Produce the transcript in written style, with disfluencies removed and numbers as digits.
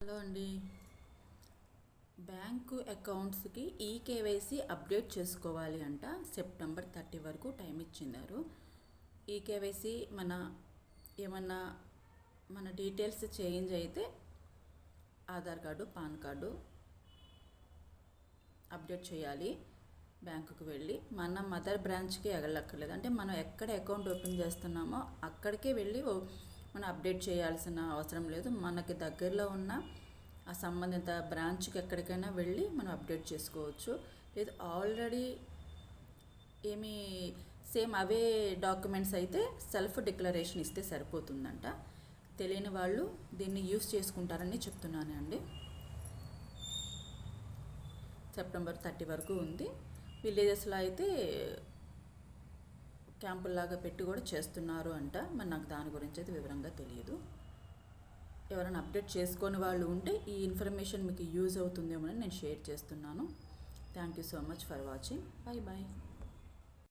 Hello అండి. Bank అకౌంట్స్కి eKYC update చేసుకోవాలి అంట. సెప్టెంబర్ 30 వరకు టైం ఇచ్చినారు. ఈకేవైసీ ఏమన్నా మన డీటెయిల్స్ చేంజ్ అయితే Aadhaar card, pan card update చేయాలి. బ్యాంకుకు వెళ్ళి మన మదర్ బ్రాంచ్కి వెళ్ళక్కర్లేదు. అంటే మనం ఎక్కడ అకౌంట్ ఓపెన్ చేస్తున్నామో అక్కడికే వెళ్ళి మనం అప్డేట్ చేయాల్సిన అవసరం లేదు. మనకి దగ్గరలో ఉన్న ఆ సంబంధిత బ్రాంచ్కి ఎక్కడికైనా వెళ్ళి మనం అప్డేట్ చేసుకోవచ్చు. లేదు ఆల్రెడీ సేమ్ అవే డాక్యుమెంట్స్ అయితే సెల్ఫ్ డిక్లరేషన్ ఇస్తే సరిపోతుందంట. తెలియని వాళ్ళు దీన్ని యూస్ చేసుకుంటారని చెప్తున్నాను అండి. సెప్టెంబర్ 30 వరకు ఉంది. విలేజెస్లో అయితే క్యాంపుల్లాగా పెట్టి కూడా చేస్తున్నారు అంట. మరి నాకు దాని గురించి అయితే వివరంగా తెలియదు. ఎవరైనా అప్డేట్ చేసుకొని వాళ్ళు ఉంటే ఈ ఇన్ఫర్మేషన్ మీకు యూజ్ అవుతుందేమో అని నేను షేర్ చేస్తున్నాను. Thank you so much for watching. Bye bye.